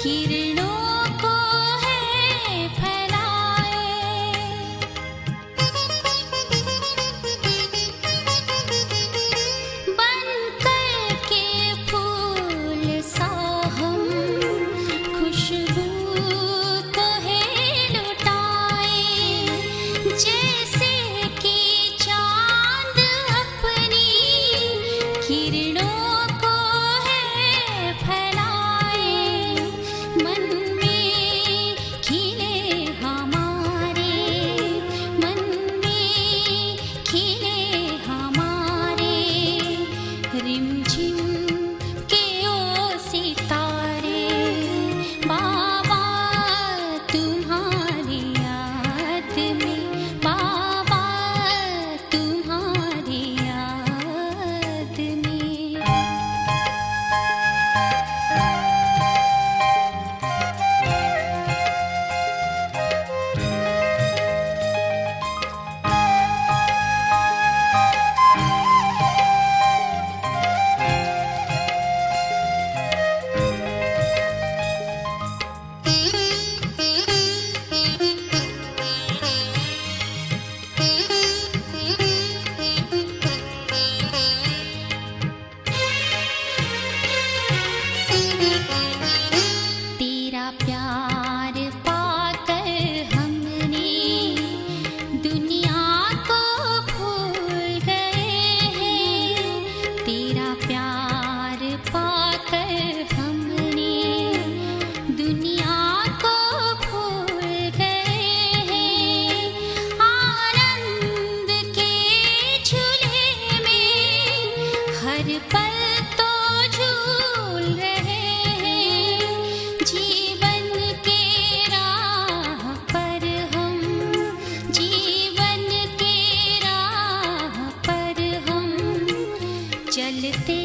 किरणों को है फैलाए, बनकर के फूल सा हम खुशबू को है लुटाए, जैसे कि चांद अपनी किरणों को है फैलाए, मन में खिले हमारे, मन में खिले हमारे, रिमझिम के ओ सितारे, बाबा तुम्हारी याद में, बाबा तुम्हारी याद में। तेरा प्यार पाकर हमने दुनिया को भूल गए हैं, तेरा प्यार पाकर हमने दुनिया को भूल गए हैं, आनंद के झूले में हर पल तो झूल रहे हैं, जीवन के राह पर हम, जीवन के राह पर हम चलते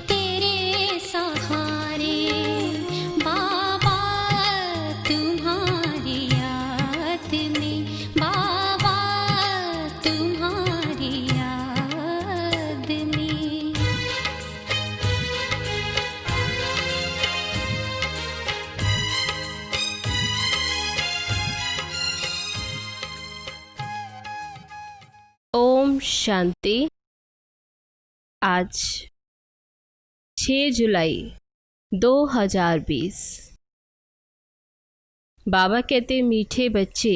तेरे सहारे, बाबा तुम्हारी याद में, बाबा तुम्हारी याद में। ओम शांति। आज 6 जुलाई 2020। बाबा कहते मीठे बच्चे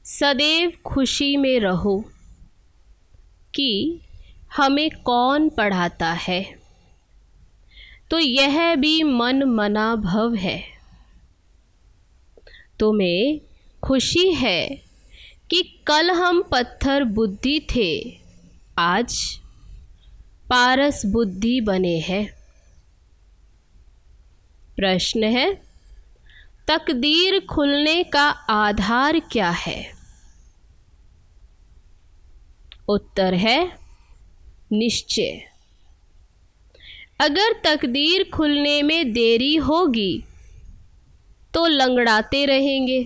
सदैव खुशी में रहो कि हमें कौन पढ़ाता है, तो यह भी मन मना भव है। तुम्हें खुशी है कि कल हम पत्थर बुद्धि थे, आज पारस बुद्धि बने हैं। प्रश्न है, तकदीर खुलने का आधार क्या है? उत्तर है निश्चय। अगर तकदीर खुलने में देरी होगी तो लंगड़ाते रहेंगे।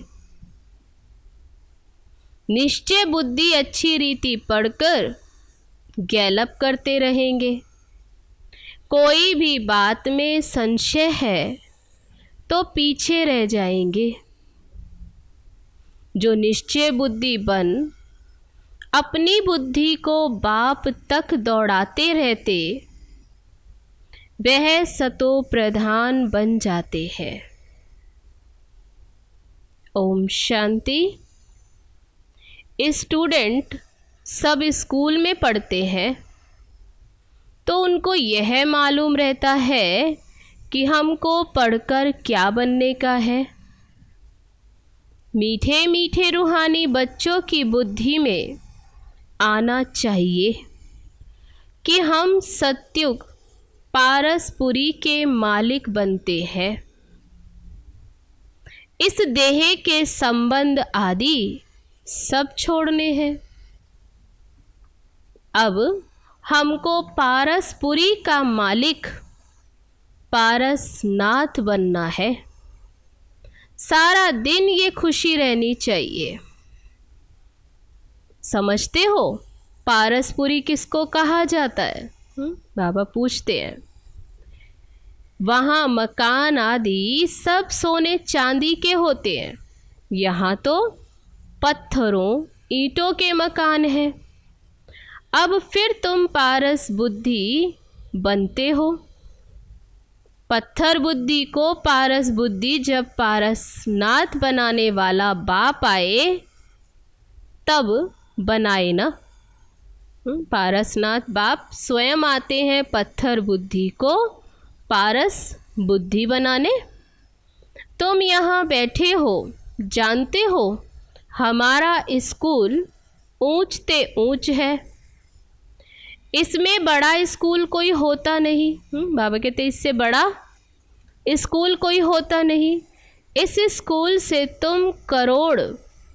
निश्चय बुद्धि अच्छी रीति पढ़कर गैलप करते रहेंगे। कोई भी बात में संशय है तो पीछे रह जाएंगे। जो निश्चय बुद्धि बन अपनी बुद्धि को बाप तक दौड़ाते रहते, वह सतो प्रधान बन जाते हैं। ओम शांति। स्टूडेंट सब स्कूल में पढ़ते हैं तो उनको यह मालूम रहता है कि हमको पढ़कर क्या बनने का है। मीठे मीठे रूहानी बच्चों की बुद्धि में आना चाहिए कि हम सत्युग पारसपुरी के मालिक बनते हैं। इस देह के संबंध आदि सब छोड़ने हैं। अब हमको पारसपुरी का मालिक पारसनाथ बनना है। सारा दिन ये खुशी रहनी चाहिए। समझते हो पारसपुरी किसको कहा जाता है? बाबा पूछते हैं। वहाँ मकान आदि सब सोने चांदी के होते हैं। यहाँ तो पत्थरों ईंटों के मकान हैं। अब फिर तुम पारस बुद्धि बनते हो। पत्थर बुद्धि को पारस बुद्धि जब पारसनाथ बनाने वाला बाप आए तब बनाए ना। पारसनाथ बाप स्वयं आते हैं पत्थर बुद्धि को पारस बुद्धि बनाने। तुम यहाँ बैठे हो, जानते हो हमारा स्कूल ऊंचते ऊंच है। इसमें बड़ा स्कूल कोई होता नहीं। बाबा कहते इससे बड़ा स्कूल कोई होता नहीं। इस स्कूल से तुम करोड़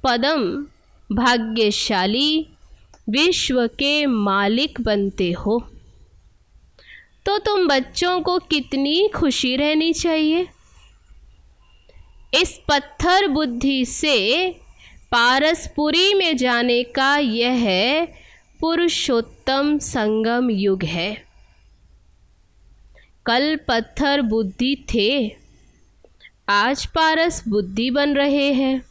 पदम भाग्यशाली विश्व के मालिक बनते हो। तो तुम बच्चों को कितनी खुशी रहनी चाहिए। इस पत्थर बुद्धि से पारसपुरी में जाने का यह पुरुषोत्तम संगम युग है। कल पत्थर बुद्धि थे, आज पारस बुद्धि बन रहे हैं।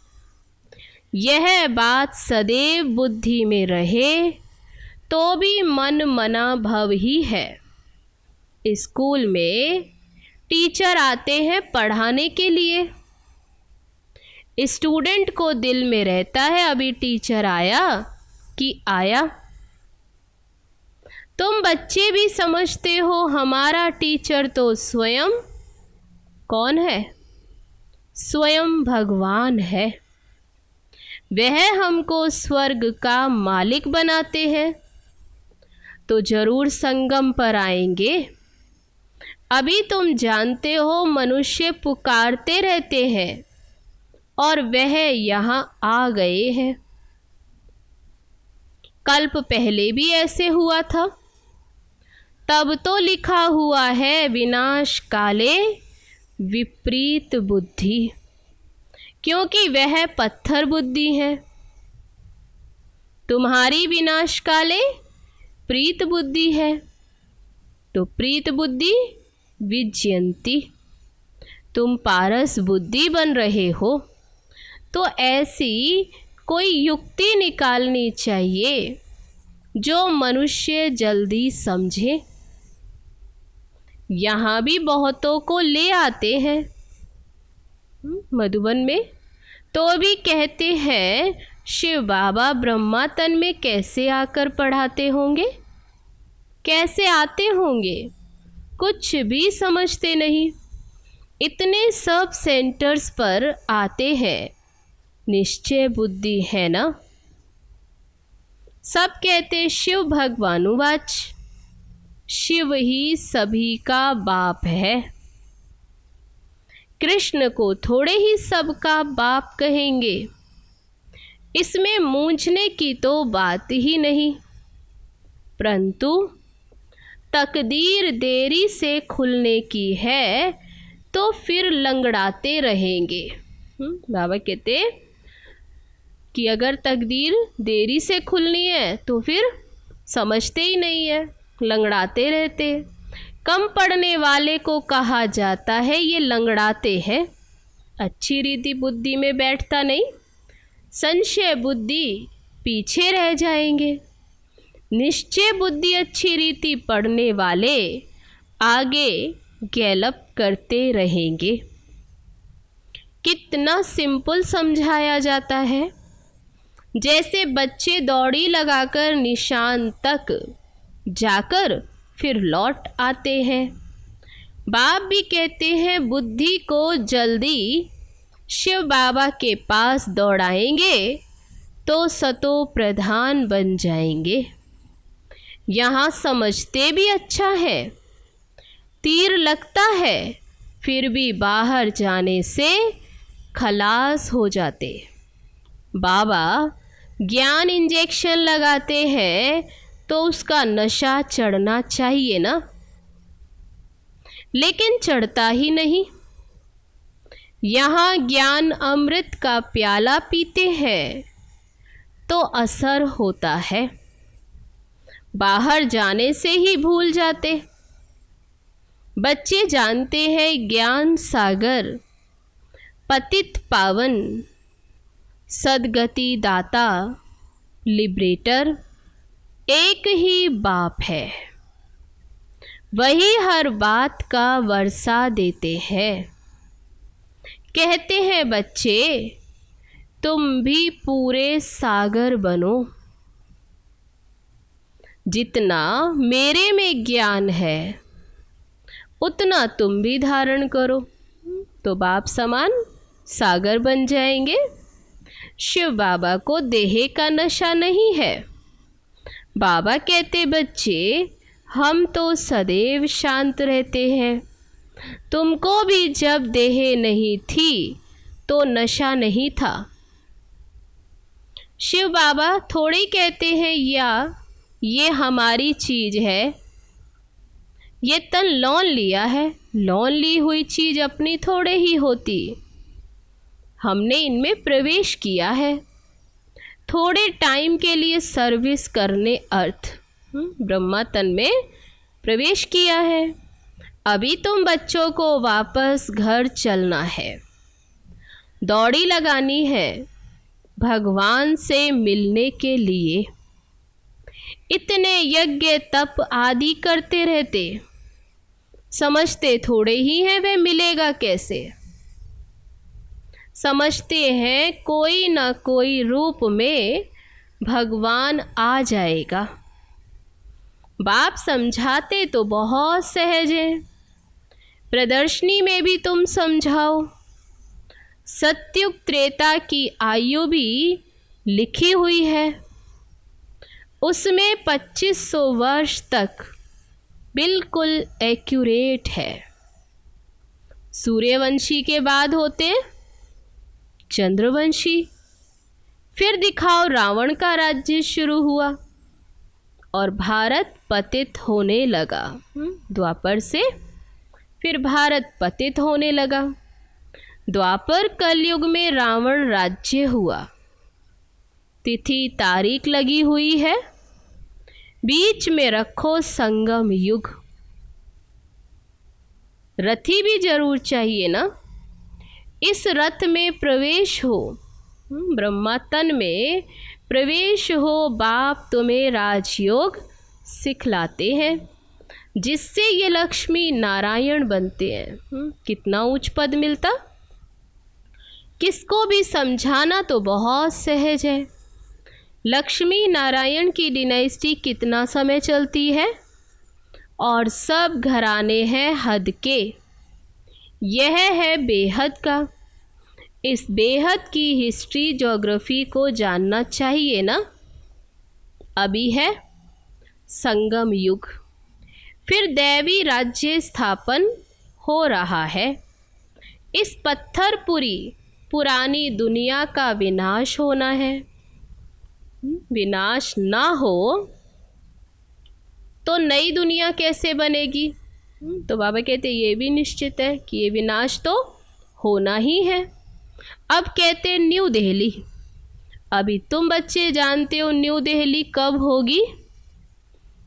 यह बात सदैव बुद्धि में रहे तो भी मन मना भव ही है। स्कूल में टीचर आते हैं पढ़ाने के लिए। स्टूडेंट को दिल में रहता है अभी टीचर आया कि आया। तुम बच्चे भी समझते हो हमारा टीचर तो स्वयं कौन है? स्वयं भगवान है। वह हमको स्वर्ग का मालिक बनाते हैं। तो जरूर संगम पर आएंगे। अभी तुम जानते हो मनुष्य पुकारते रहते हैं और वह यहाँ आ गए हैं। कल्प पहले भी ऐसे हुआ था। तब तो लिखा हुआ है विनाश काले विपरीत बुद्धि, क्योंकि वह पत्थर बुद्धि है। तुम्हारी विनाश काले प्रीत बुद्धि है, तो प्रीत बुद्धि विजयंती। तुम पारस बुद्धि बन रहे हो तो ऐसी कोई युक्ति निकालनी चाहिए जो मनुष्य जल्दी समझे। यहाँ भी बहुतों को ले आते हैं मधुबन में, तो भी कहते हैं शिव बाबा ब्रह्मा तन में कैसे आकर पढ़ाते होंगे, कैसे आते होंगे, कुछ भी समझते नहीं। इतने सब सेंटर्स पर आते हैं, निश्चय बुद्धि है ना। सब कहते शिव भगवानुवाच, शिव ही सभी का बाप है। कृष्ण को थोड़े ही सबका बाप कहेंगे। इसमें मूंझने की तो बात ही नहीं, परंतु तकदीर देरी से खुलने की है तो फिर लंगड़ाते रहेंगे। बाबा कहते कि अगर तकदीर देरी से खुलनी है तो फिर समझते ही नहीं है, लंगड़ाते रहते। कम पढ़ने वाले को कहा जाता है ये लंगड़ाते हैं, अच्छी रीति बुद्धि में बैठता नहीं। संशय बुद्धि पीछे रह जाएंगे। निश्चय बुद्धि अच्छी रीति पढ़ने वाले आगे गैलप करते रहेंगे। कितना सिंपल समझाया जाता है, जैसे बच्चे दौड़ी लगाकर निशान तक जाकर फिर लौट आते हैं। बाप भी कहते हैं बुद्धि को जल्दी शिव बाबा के पास दौड़ाएंगे तो सतो प्रधान बन जाएंगे। यहाँ समझते भी अच्छा है, तीर लगता है फिर भी बाहर जाने से खलास हो जाते। बाबा ज्ञान इंजेक्शन लगाते हैं तो उसका नशा चढ़ना चाहिए ना, लेकिन चढ़ता ही नहीं। यहाँ ज्ञान अमृत का प्याला पीते हैं तो असर होता है, बाहर जाने से ही भूल जाते। बच्चे जानते हैं ज्ञान सागर, पतित पावन, सदगति दाता, लिबरेटर एक ही बाप है। वही हर बात का वर्षा देते हैं। कहते हैं बच्चे तुम भी पूरे सागर बनो। जितना मेरे में ज्ञान है उतना तुम भी धारण करो, तो बाप समान सागर बन जाएंगे। शिव बाबा को देह का नशा नहीं है। बाबा कहते बच्चे हम तो सदैव शांत रहते हैं। तुमको भी जब देह नहीं थी तो नशा नहीं था। शिव बाबा थोड़ी कहते हैं या ये हमारी चीज है, ये तन लोन लिया है। लोन ली हुई चीज अपनी थोड़े ही होती, हमने इनमें प्रवेश किया है। थोड़े टाइम के लिए सर्विस करने अर्थ ब्रह्मा तन में प्रवेश किया है। अभी तुम बच्चों को वापस घर चलना है, दौड़ी लगानी है भगवान से मिलने के लिए। इतने यज्ञ तप आदि करते रहते, समझते थोड़े ही हैं वे मिलेगा कैसे। समझते हैं कोई ना कोई रूप में भगवान आ जाएगा। बाप समझाते तो बहुत सहज है, प्रदर्शनी में भी तुम समझाओ। सत्युग त्रेता की आयु भी लिखी हुई है, उसमें 2500 वर्ष तक बिल्कुल एक्यूरेट है। सूर्यवंशी के बाद होते चंद्रवंशी। फिर दिखाओ रावण का राज्य शुरू हुआ और भारत पतित होने लगा। द्वापर से फिर भारत पतित होने लगा। द्वापर कलयुग में रावण राज्य हुआ। तिथि तारीख लगी हुई है, बीच में रखो संगम युग। रथी भी जरूर चाहिए ना, इस रथ में प्रवेश हो। ब्रह्मा तन में प्रवेश हो। बाप तुम्हें राजयोग सिखलाते हैं, जिससे ये लक्ष्मी नारायण बनते हैं। कितना उच्च पद मिलता। किसको भी समझाना तो बहुत सहज है। लक्ष्मी नारायण की डिनाइस्टी कितना समय चलती है और सब घराने हैं हद के। यह है बेहद का। इस बेहद की हिस्ट्री ज्योग्राफी को जानना चाहिए ना। अभी है संगम युग, फिर दैवी राज्य स्थापन हो रहा है। इस पत्थरपुरी पुरानी दुनिया का विनाश होना है। विनाश ना हो तो नई दुनिया कैसे बनेगी। तो बाबा कहते ये भी निश्चित है कि ये विनाश तो होना ही है। अब कहते न्यू दिल्ली। अभी तुम बच्चे जानते हो न्यू दिल्ली कब होगी।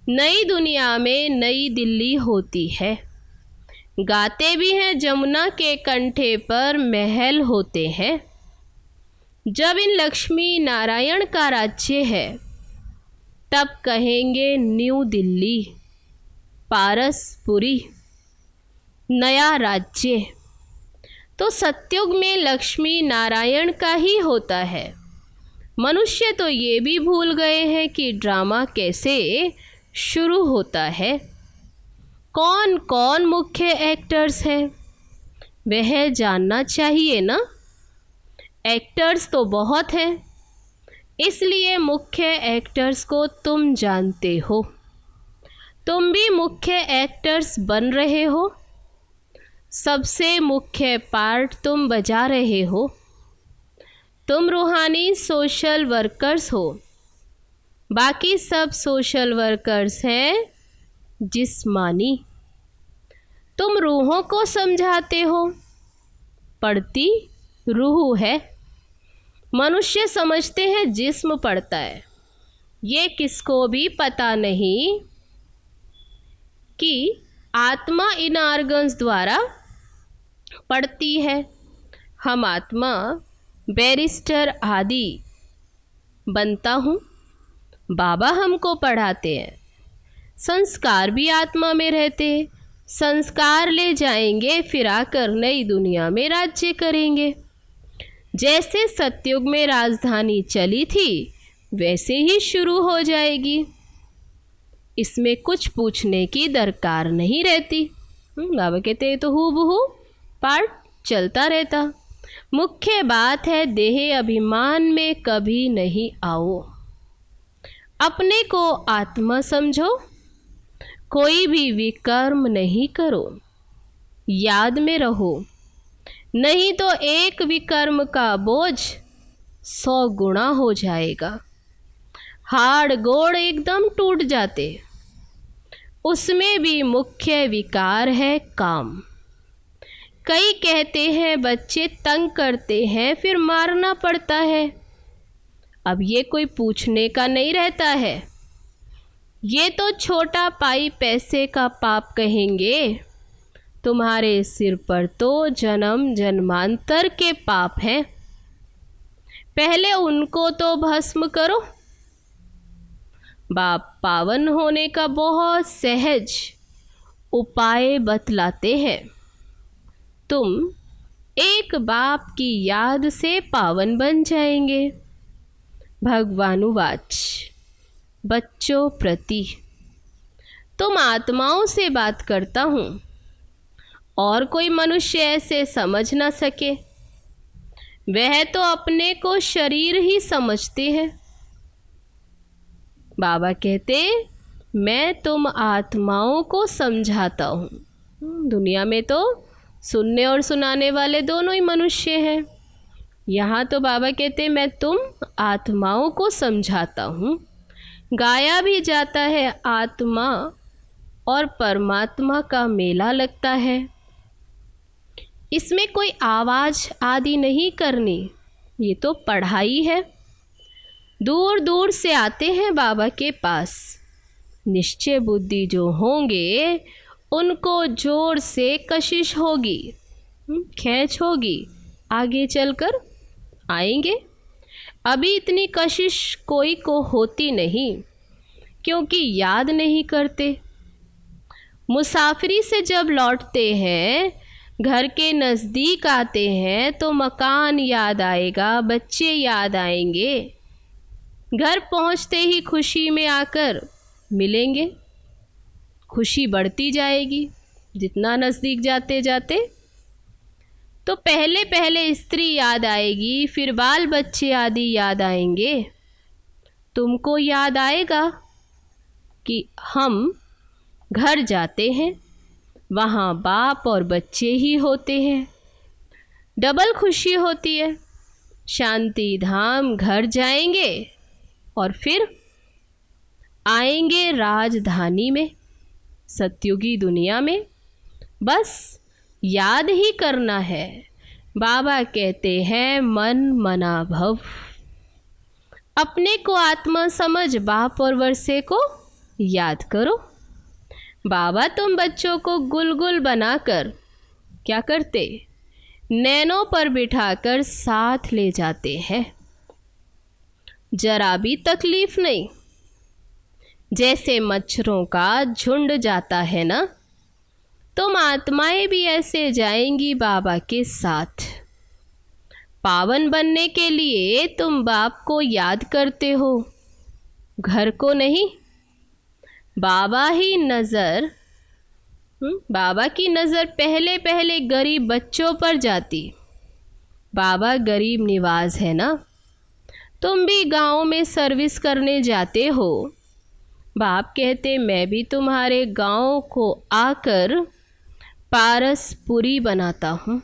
नई दुनिया में नई दिल्ली होती है। गाते भी हैं जमुना के कंठे पर महल होते हैं। जब इन लक्ष्मी नारायण का राज्य है तब कहेंगे न्यू दिल्ली, पारसपुरी, नया राज्य। तो सत्युग में लक्ष्मी नारायण का ही होता है। मनुष्य तो ये भी भूल गए हैं कि ड्रामा कैसे शुरू होता है, कौन कौन मुख्य एक्टर्स हैं, वह जानना चाहिए ना। एक्टर्स तो बहुत हैं, इसलिए मुख्य एक्टर्स को तुम जानते हो। तुम भी मुख्य एक्टर्स बन रहे हो। सबसे मुख्य पार्ट तुम बजा रहे हो। तुम रूहानी सोशल वर्कर्स हो। बाकी सब सोशल वर्कर्स हैं जिस्मानी। तुम रूहों को समझाते हो। पढ़ती रूह है। मनुष्य समझते हैं जिस्म पढ़ता है। ये किसको भी पता नहीं कि आत्मा इन ऑर्गन्स द्वारा पढ़ती है। हम आत्मा बैरिस्टर आदि बनता हूँ, बाबा हमको पढ़ाते हैं। संस्कार भी आत्मा में रहते हैं, संस्कार ले जाएंगे, फिर आकर नई दुनिया में राज्य करेंगे। जैसे सतयुग में राजधानी चली थी वैसे ही शुरू हो जाएगी, इसमें कुछ पूछने की दरकार नहीं रहती। बाबा कहते हैं तो हूबहू पाठ चलता रहता। मुख्य बात है देह अभिमान में कभी नहीं आओ, अपने को आत्मा समझो, कोई भी विकर्म नहीं करो, याद में रहो, नहीं तो एक विकर्म का बोझ 100 गुना हो जाएगा। हाड़ गोड़ एकदम टूट जाते। उसमें भी मुख्य विकार है काम। कई कहते हैं बच्चे तंग करते हैं फिर मारना पड़ता है। अब ये कोई पूछने का नहीं रहता है, ये तो छोटा पाई पैसे का पाप कहेंगे। तुम्हारे सिर पर तो जन्म जन्मांतर के पाप हैं, पहले उनको तो भस्म करो। बाप पावन होने का बहुत सहज उपाय बतलाते हैं। तुम एक बाप की याद से पावन बन जाएंगे। भगवानुवाच बच्चों प्रति तुम आत्माओं से बात करता हूँ, और कोई मनुष्य ऐसे समझ ना सके, वह तो अपने को शरीर ही समझते हैं। बाबा कहते मैं तुम आत्माओं को समझाता हूँ। दुनिया में तो सुनने और सुनाने वाले दोनों ही मनुष्य हैं, यहाँ तो बाबा कहते मैं तुम आत्माओं को समझाता हूँ। गाया भी जाता है आत्मा और परमात्मा का मेला लगता है, इसमें कोई आवाज़ आदि नहीं करनी, ये तो पढ़ाई है। दूर दूर से आते हैं बाबा के पास, निश्चय बुद्धि जो होंगे उनको जोर से कशिश होगी, खींच होगी, आगे चलकर आएंगे। अभी इतनी कशिश कोई को होती नहीं, क्योंकि याद नहीं करते। मुसाफिरी से जब लौटते हैं, घर के नज़दीक आते हैं तो मकान याद आएगा, बच्चे याद आएंगे। घर पहुंचते ही खुशी में आकर मिलेंगे, खुशी बढ़ती जाएगी जितना नज़दीक जाते जाते। तो पहले पहले स्त्री याद आएगी, फिर बाल बच्चे आदि याद आएंगे। तुमको याद आएगा कि हम घर जाते हैं, वहाँ बाप और बच्चे ही होते हैं, डबल खुशी होती है। शांति धाम घर जाएंगे और फिर आएंगे राजधानी में, सतयुगी दुनिया में। बस याद ही करना है। बाबा कहते हैं मन मना भव, अपने को आत्मा समझ बाप और वर्षे को याद करो। बाबा तुम बच्चों को गुलगुल बनाकर क्या करते, नैनों पर बिठाकर साथ ले जाते हैं, जरा भी तकलीफ नहीं। जैसे मच्छरों का झुंड जाता है ना, तुम आत्माएं भी ऐसे जाएंगी बाबा के साथ। पावन बनने के लिए तुम बाप को याद करते हो, घर को नहीं। बाबा ही नज़र बाबा की नज़र पहले पहले गरीब बच्चों पर जाती। बाबा गरीब निवाज है ना, तुम भी गांव में सर्विस करने जाते हो। बाप कहते मैं भी तुम्हारे गांव को आकर पारसपुरी बनाता हूँ।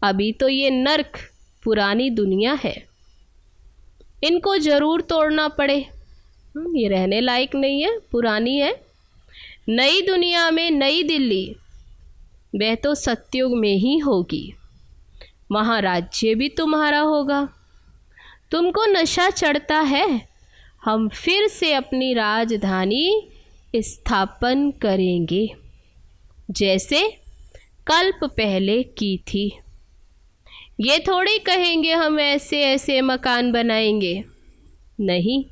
अभी तो ये नर्क पुरानी दुनिया है, इनको ज़रूर तोड़ना पड़े। ये रहने लायक नहीं है, पुरानी है। नई दुनिया में नई दिल्ली, वह तो सतयुग में ही होगी, वहाँ राज्य भी तुम्हारा होगा। तुमको नशा चढ़ता है, हम फिर से अपनी राजधानी स्थापन करेंगे जैसे कल्प पहले की थी। ये थोड़ी कहेंगे हम ऐसे ऐसे मकान बनाएंगे, नहीं।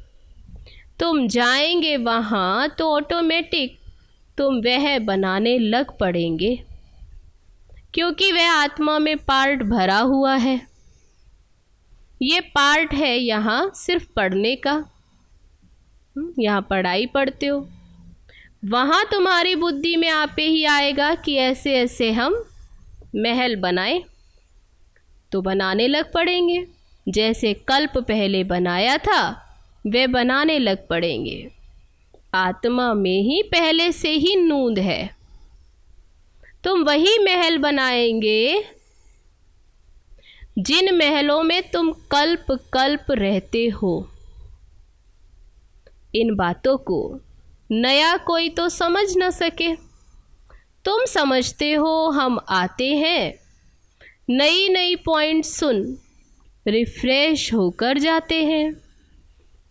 तुम जाएंगे वहाँ तो ऑटोमेटिक तुम वह बनाने लग पड़ेंगे, क्योंकि वह आत्मा में पार्ट भरा हुआ है। ये पार्ट है यहाँ सिर्फ पढ़ने का। यहाँ पढ़ाई पढ़ते हो, वहाँ तुम्हारी बुद्धि में आपे ही आएगा कि ऐसे ऐसे हम महल बनाए, तो बनाने लग पड़ेंगे। जैसे कल्प पहले बनाया था वे बनाने लग पड़ेंगे। आत्मा में ही पहले से ही नूंद है, तुम वही महल बनाएंगे जिन महलों में तुम कल्प कल्प रहते हो। इन बातों को नया कोई तो समझ न सके। तुम समझते हो हम आते हैं, नई नई पॉइंट सुन रिफ्रेश होकर जाते हैं,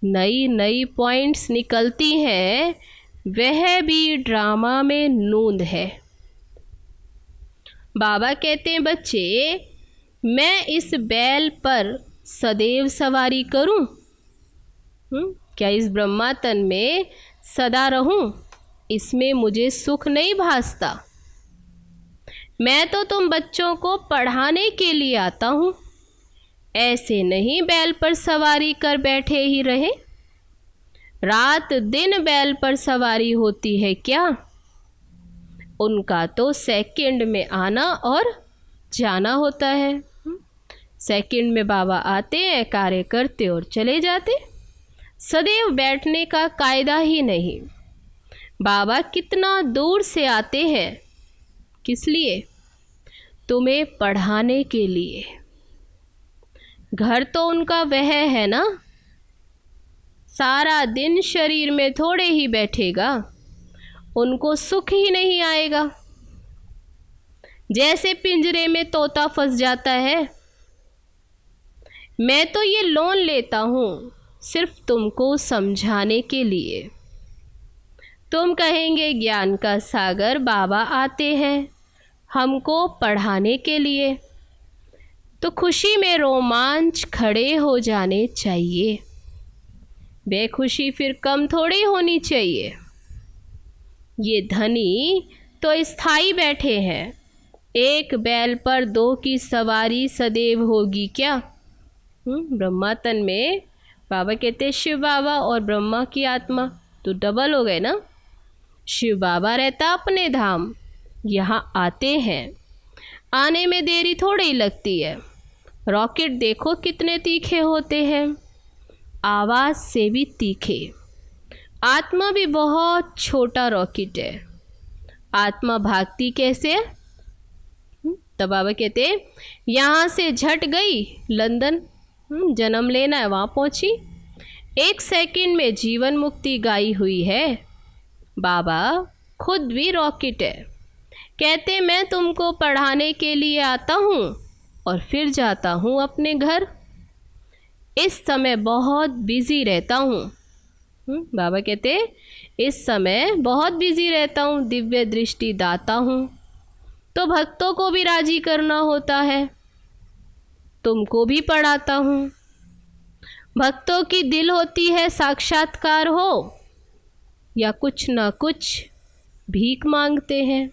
नई नई पॉइंट्स निकलती हैं, वह भी ड्रामा में नूंद है। बाबा कहते हैं बच्चे, मैं इस बैल पर सदैव सवारी करूं? क्या इस ब्रह्मा तन में सदा रहूं? इसमें मुझे सुख नहीं भासता। मैं तो तुम बच्चों को पढ़ाने के लिए आता हूँ, ऐसे नहीं बैल पर सवारी कर बैठे ही रहे। रात दिन बैल पर सवारी होती है क्या? उनका तो सेकंड में आना और जाना होता है। सेकंड में बाबा आते हैं, कार्य करते और चले जाते। सदैव बैठने का कायदा ही नहीं। बाबा कितना दूर से आते हैं, किस लिए? तुम्हें पढ़ाने के लिए। घर तो उनका वह है ना, सारा दिन शरीर में थोड़े ही बैठेगा, उनको सुख ही नहीं आएगा। जैसे पिंजरे में तोता फंस जाता है। मैं तो ये लोन लेता हूँ सिर्फ तुमको समझाने के लिए। तुम कहेंगे ज्ञान का सागर बाबा आते हैं हमको पढ़ाने के लिए, तो खुशी में रोमांच खड़े हो जाने चाहिए। बेखुशी फिर कम थोड़ी होनी चाहिए। ये धनी तो स्थाई बैठे हैं, एक बैल पर दो की सवारी सदैव होगी क्या? ब्रह्मा तन में बाबा कहते हैं शिव बाबा और ब्रह्मा की आत्मा तो डबल हो गए ना। शिव बाबा रहता अपने धाम, यहाँ आते हैं, आने में देरी थोड़ी ही लगती है। रॉकेट देखो कितने तीखे होते हैं, आवाज़ से भी तीखे। आत्मा भी बहुत छोटा रॉकेट है। आत्मा भागती कैसे है? तब बाबा कहते यहाँ से झट गई लंदन, जन्म लेना है वहाँ पहुँची, 1 सेकंड में जीवन मुक्ति गाई हुई है। बाबा खुद भी रॉकेट है। कहते मैं तुमको पढ़ाने के लिए आता हूँ और फिर जाता हूँ अपने घर। इस समय बहुत बिजी रहता हूँ। बाबा कहते इस समय बहुत बिजी रहता हूँ, दिव्य दृष्टि दाता हूँ, तो भक्तों को भी राजी करना होता है, तुमको भी पढ़ाता हूँ। भक्तों की दिल होती है साक्षात्कार हो या कुछ ना कुछ भीख मांगते हैं।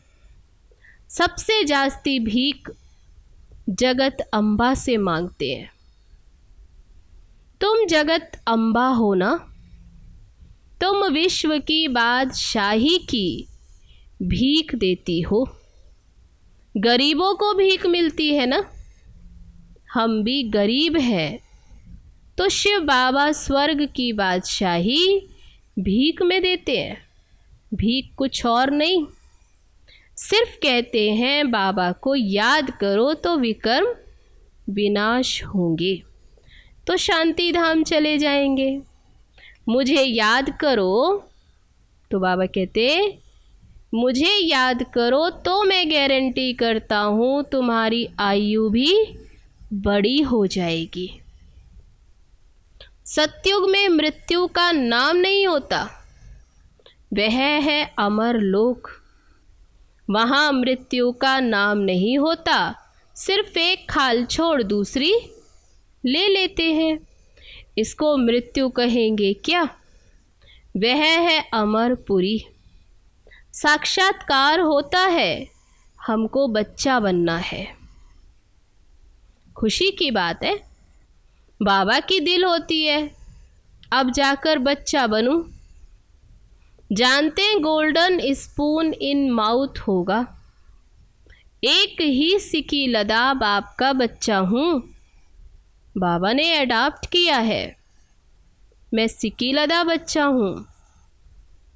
सबसे जास्ती भीख जगत अम्बा से मांगते हैं। तुम जगत अम्बा हो ना, तुम विश्व की बादशाही की भीख देती हो। गरीबों को भीख मिलती है ना, हम भी गरीब हैं, तो शिव बाबा स्वर्ग की बादशाही भीख में देते हैं। भीख कुछ और नहीं, सिर्फ कहते हैं बाबा को याद करो तो विकर्म विनाश होंगे, तो शांति धाम चले जाएंगे। मुझे याद करो तो बाबा कहते मुझे याद करो तो मैं गारंटी करता हूँ तुम्हारी आयु भी बड़ी हो जाएगी। सतयुग में मृत्यु का नाम नहीं होता, वह है अमर लोक। वहाँ मृत्यु का नाम नहीं होता, सिर्फ एक खाल छोड़ दूसरी ले लेते हैं। इसको मृत्यु कहेंगे क्या? वह है अमरपुरी। साक्षात्कार होता है, हमको बच्चा बनना है। खुशी की बात है, बाबा की दिल होती है अब जाकर बच्चा बनूं। जानते हैं गोल्डन स्पून इन माउथ होगा। एक ही सिकी लदा बाप का बच्चा हूँ। बाबा ने अडॉप्ट किया है, मैं सिकी लदा बच्चा हूँ।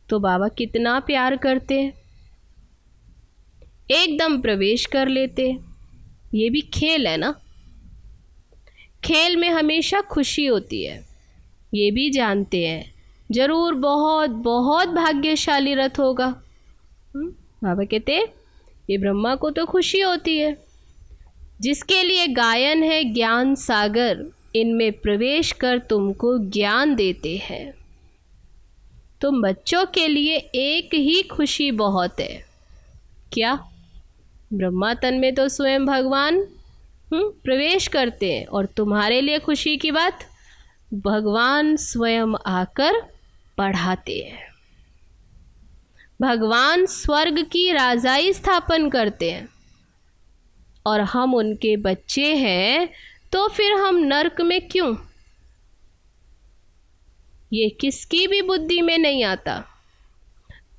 तो बाबा कितना प्यार करते, एकदम प्रवेश कर लेते। ये भी खेल है ना, खेल में हमेशा खुशी होती है, ये भी जानते हैं। जरूर बहुत बहुत भाग्यशाली रथ होगा। बाबा कहते ये ब्रह्मा को तो खुशी होती है, जिसके लिए गायन है ज्ञान सागर, इनमें प्रवेश कर तुमको ज्ञान देते हैं। तुम बच्चों के लिए एक ही खुशी बहुत है। क्या? ब्रह्मा तन में तो स्वयं भगवान प्रवेश करते हैं, और तुम्हारे लिए खुशी की बात, भगवान स्वयं आकर पढ़ाते हैं। भगवान स्वर्ग की राजाई स्थापन करते हैं, और हम उनके बच्चे हैं, तो फिर हम नरक में क्यों? ये किसकी भी बुद्धि में नहीं आता।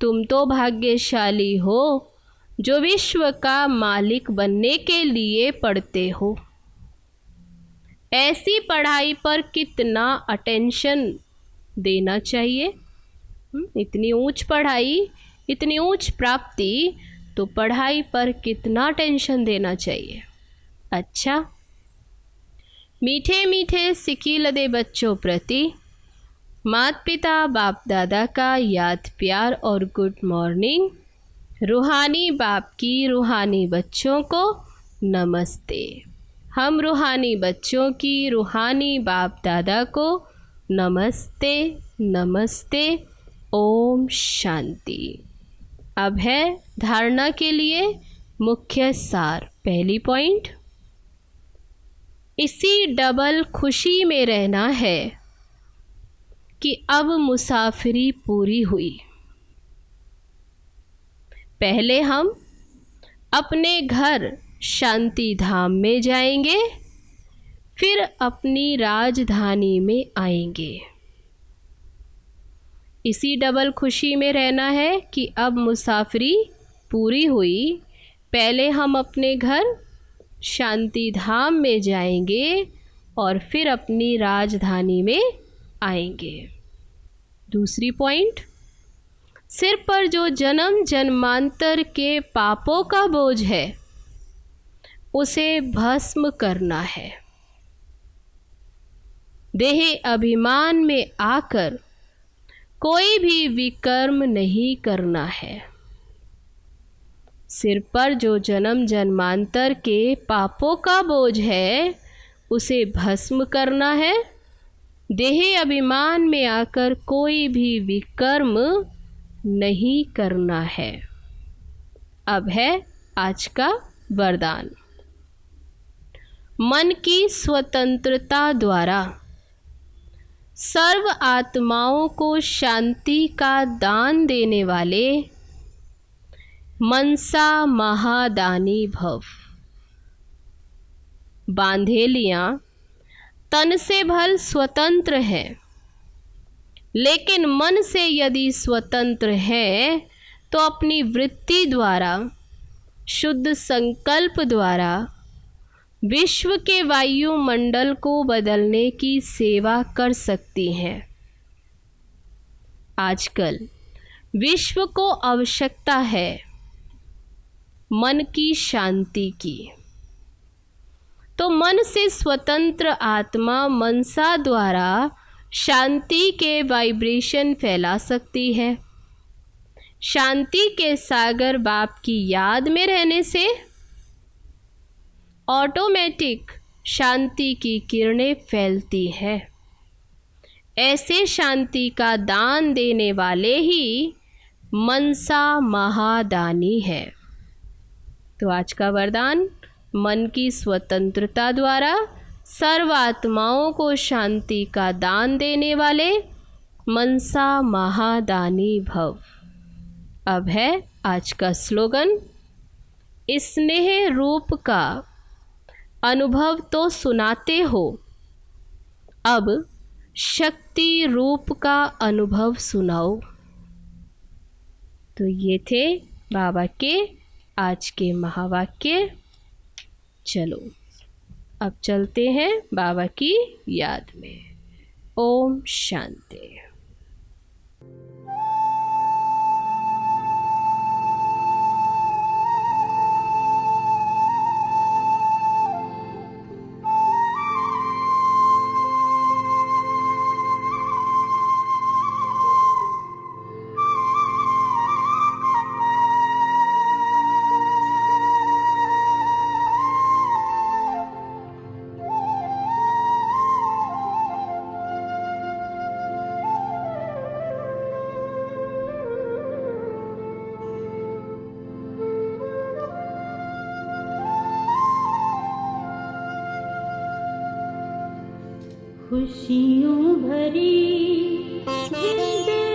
तुम तो भाग्यशाली हो जो विश्व का मालिक बनने के लिए पढ़ते हो। ऐसी पढ़ाई पर कितना अटेंशन देना चाहिए। इतनी ऊंच पढ़ाई, इतनी ऊंच प्राप्ति, तो पढ़ाई पर कितना टेंशन देना चाहिए। अच्छा, मीठे मीठे सिकी लदे बच्चों प्रति माता पिता बाप दादा का याद प्यार और गुड मॉर्निंग। रूहानी बाप की रूहानी बच्चों को नमस्ते। हम रूहानी बच्चों की रूहानी बाप दादा को नमस्ते नमस्ते। ओम शांति। अब है धारणा के लिए मुख्य सार। पहली पॉइंट, इसी डबल खुशी में रहना है कि अब मुसाफिरी पूरी हुई। पहले हम अपने घर शांति धाम में जाएंगे, फिर अपनी राजधानी में आएंगे। इसी डबल खुशी में रहना है कि अब मुसाफिरी पूरी हुई। पहले हम अपने घर शांति धाम में जाएंगे और फिर अपनी राजधानी में आएंगे। दूसरी पॉइंट, सिर पर जो जन्म जन्मांतर के पापों का बोझ है उसे भस्म करना है। देह अभिमान में आकर कोई भी विकर्म नहीं करना है। सिर पर जो जन्म जन्मांतर के पापों का बोझ है उसे भस्म करना है। देह अभिमान में आकर कोई भी विकर्म नहीं करना है। अब है आज का वरदान। मन की स्वतंत्रता द्वारा सर्व आत्माओं को शांति का दान देने वाले मनसा महादानी भव। बांधेलियाँ तन से भल स्वतंत्र है, लेकिन मन से यदि स्वतंत्र है तो अपनी वृत्ति द्वारा, शुद्ध संकल्प द्वारा विश्व के वायुमंडल को बदलने की सेवा कर सकती हैं। आजकल विश्व को आवश्यकता है मन की शांति की। तो मन से स्वतंत्र आत्मा मनसा द्वारा शांति के वाइब्रेशन फैला सकती है। शांति के सागर बाप की याद में रहने से ऑटोमेटिक शांति की किरणें फैलती है। ऐसे शांति का दान देने वाले ही मनसा महादानी है। तो आज का वरदान, मन की स्वतंत्रता द्वारा सर्वात्माओं को शांति का दान देने वाले मनसा महादानी भव। अब है आज का स्लोगन, स्नेह रूप का अनुभव तो सुनाते हो, अब शक्ति रूप का अनुभव सुनाओ। तो ये थे बाबा के आज के महावाक्य। चलो अब चलते हैं बाबा की याद में। ओम शांति। खुशियों भरी जिंदगी